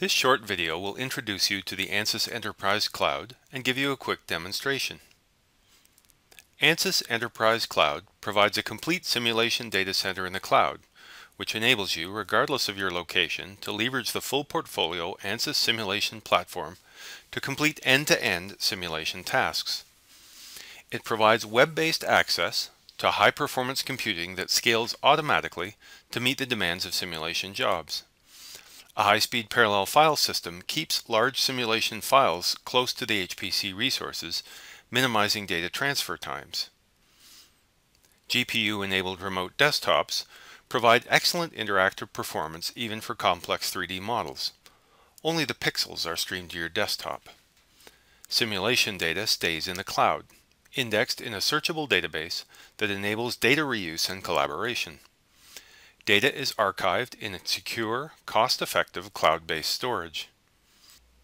This short video will introduce you to the Ansys Enterprise Cloud and give you a quick demonstration. Ansys Enterprise Cloud provides a complete simulation data center in the cloud, which enables you, regardless of your location, to leverage the full portfolio Ansys simulation platform to complete end-to-end simulation tasks. It provides web-based access to high-performance computing that scales automatically to meet the demands of simulation jobs. A high-speed parallel file system keeps large simulation files close to the HPC resources, minimizing data transfer times. GPU-enabled remote desktops provide excellent interactive performance even for complex 3D models. Only the pixels are streamed to your desktop. Simulation data stays in the cloud, indexed in a searchable database that enables data reuse and collaboration. Data is archived in a secure, cost-effective cloud-based storage.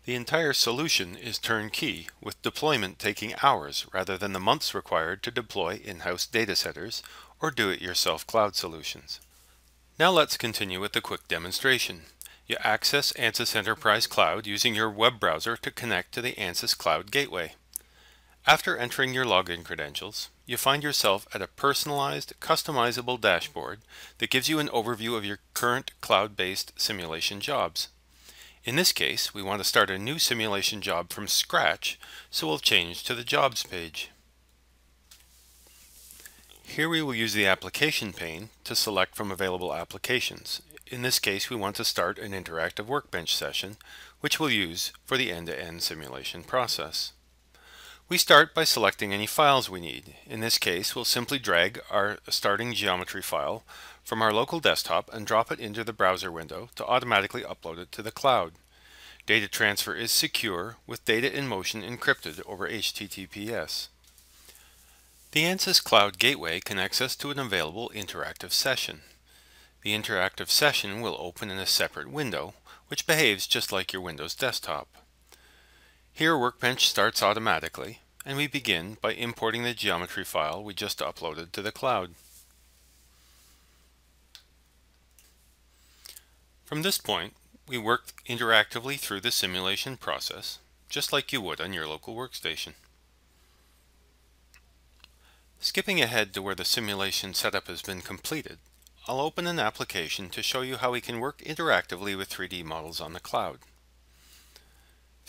The entire solution is turnkey, with deployment taking hours rather than the months required to deploy in-house data centers or do-it-yourself cloud solutions. Now let's continue with the quick demonstration. You access Ansys Enterprise Cloud using your web browser to connect to the Ansys Cloud Gateway. After entering your login credentials, you find yourself at a personalized, customizable dashboard that gives you an overview of your current cloud-based simulation jobs. In this case, we want to start a new simulation job from scratch, so we'll change to the Jobs page. Here we will use the Application pane to select from available applications. In this case, we want to start an interactive workbench session, which we'll use for the end-to-end simulation process. We start by selecting any files we need. In this case, we'll simply drag our starting geometry file from our local desktop and drop it into the browser window to automatically upload it to the cloud. Data transfer is secure, with data in motion encrypted over HTTPS. The Ansys Cloud Gateway connects us to an available interactive session. The interactive session will open in a separate window, which behaves just like your Windows desktop. Here Workbench starts automatically, and we begin by importing the geometry file we just uploaded to the cloud. From this point, we work interactively through the simulation process, just like you would on your local workstation. Skipping ahead to where the simulation setup has been completed, I'll open an application to show you how we can work interactively with 3D models on the cloud.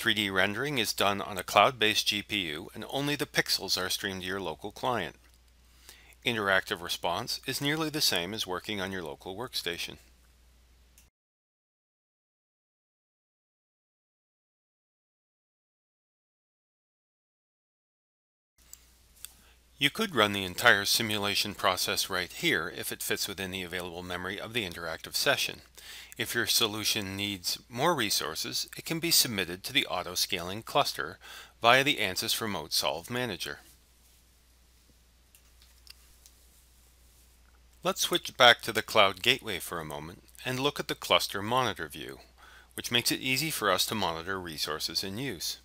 3D rendering is done on a cloud-based GPU and only the pixels are streamed to your local client. Interactive response is nearly the same as working on your local workstation. You could run the entire simulation process right here if it fits within the available memory of the interactive session. If your solution needs more resources, it can be submitted to the auto-scaling cluster via the Ansys Remote Solve Manager. Let's switch back to the Cloud Gateway for a moment and look at the cluster monitor view, which makes it easy for us to monitor resources in use.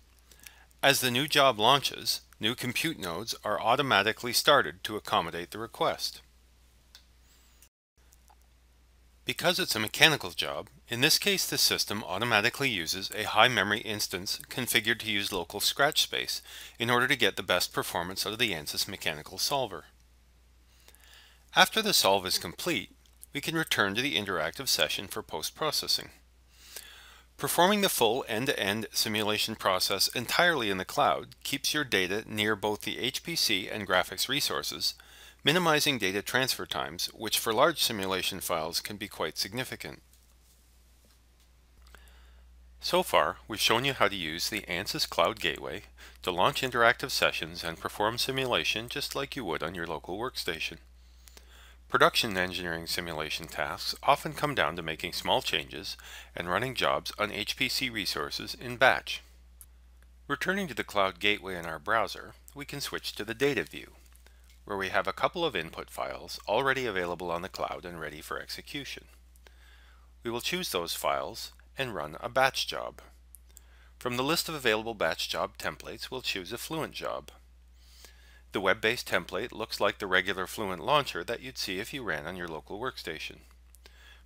As the new job launches, new compute nodes are automatically started to accommodate the request. Because it's a mechanical job, in this case the system automatically uses a high memory instance configured to use local scratch space in order to get the best performance out of the Ansys mechanical solver. After the solve is complete, we can return to the interactive session for post-processing. Performing the full end-to-end simulation process entirely in the cloud keeps your data near both the HPC and graphics resources, minimizing data transfer times, which for large simulation files can be quite significant. So far, we've shown you how to use the Ansys Cloud Gateway to launch interactive sessions and perform simulation just like you would on your local workstation. Production engineering simulation tasks often come down to making small changes and running jobs on HPC resources in batch. Returning to the Cloud Gateway in our browser, we can switch to the Data view, where we have a couple of input files already available on the cloud and ready for execution. We will choose those files and run a batch job. From the list of available batch job templates, we'll choose a Fluent job. The web-based template looks like the regular Fluent launcher that you'd see if you ran on your local workstation.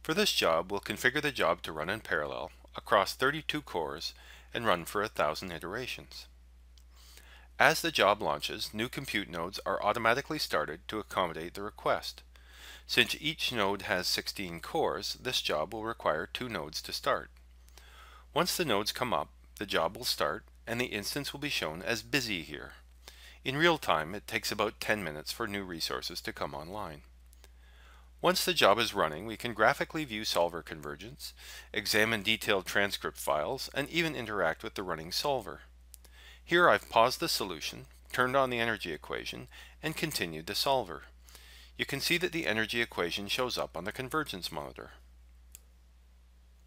For this job, we'll configure the job to run in parallel across 32 cores and run for 1,000 iterations. As the job launches, new compute nodes are automatically started to accommodate the request. Since each node has 16 cores, this job will require 2 nodes to start. Once the nodes come up, the job will start and the instance will be shown as busy here. In real time, it takes about 10 minutes for new resources to come online. Once the job is running, we can graphically view solver convergence, examine detailed transcript files, and even interact with the running solver. Here I've paused the solution, turned on the energy equation, and continued the solver. You can see that the energy equation shows up on the convergence monitor.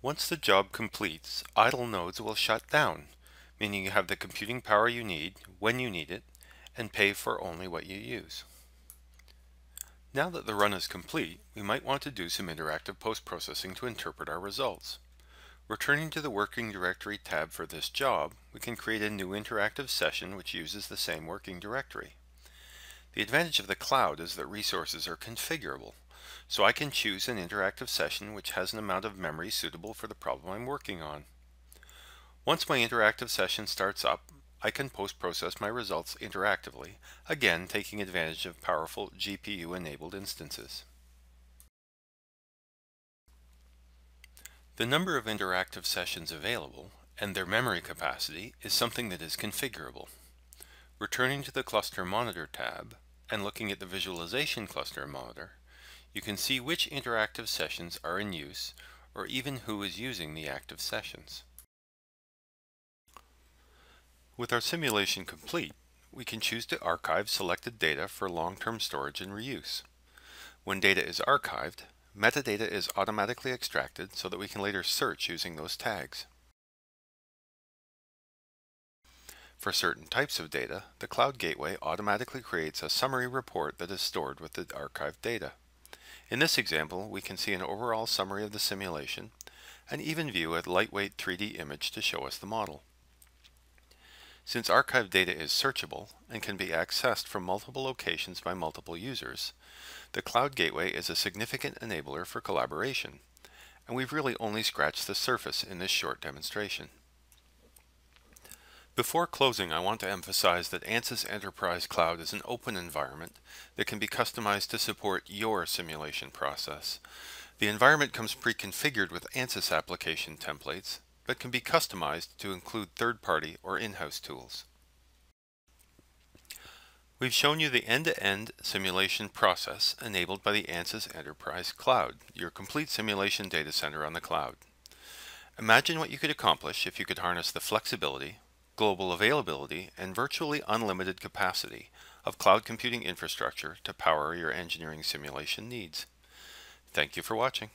Once the job completes, idle nodes will shut down, meaning you have the computing power you need, when you need it, and pay for only what you use. Now that the run is complete, we might want to do some interactive post-processing to interpret our results. Returning to the Working Directory tab for this job, we can create a new interactive session which uses the same working directory. The advantage of the cloud is that resources are configurable, so I can choose an interactive session which has an amount of memory suitable for the problem I'm working on. Once my interactive session starts up, I can post-process my results interactively, again taking advantage of powerful GPU-enabled instances. The number of interactive sessions available and their memory capacity is something that is configurable. Returning to the Cluster Monitor tab and looking at the Visualization Cluster Monitor, you can see which interactive sessions are in use or even who is using the active sessions. With our simulation complete, we can choose to archive selected data for long-term storage and reuse. When data is archived, metadata is automatically extracted so that we can later search using those tags. For certain types of data, the Cloud Gateway automatically creates a summary report that is stored with the archived data. In this example, we can see an overall summary of the simulation and even view a lightweight 3D image to show us the model. Since archived data is searchable and can be accessed from multiple locations by multiple users, the Cloud Gateway is a significant enabler for collaboration, and we've really only scratched the surface in this short demonstration. Before closing, I want to emphasize that Ansys Enterprise Cloud is an open environment that can be customized to support your simulation process. The environment comes pre-configured with Ansys application templates, but can be customized to include third-party or in-house tools. We've shown you the end-to-end simulation process enabled by the Ansys Enterprise Cloud, your complete simulation data center on the cloud. Imagine what you could accomplish if you could harness the flexibility, global availability, and virtually unlimited capacity of cloud computing infrastructure to power your engineering simulation needs. Thank you for watching.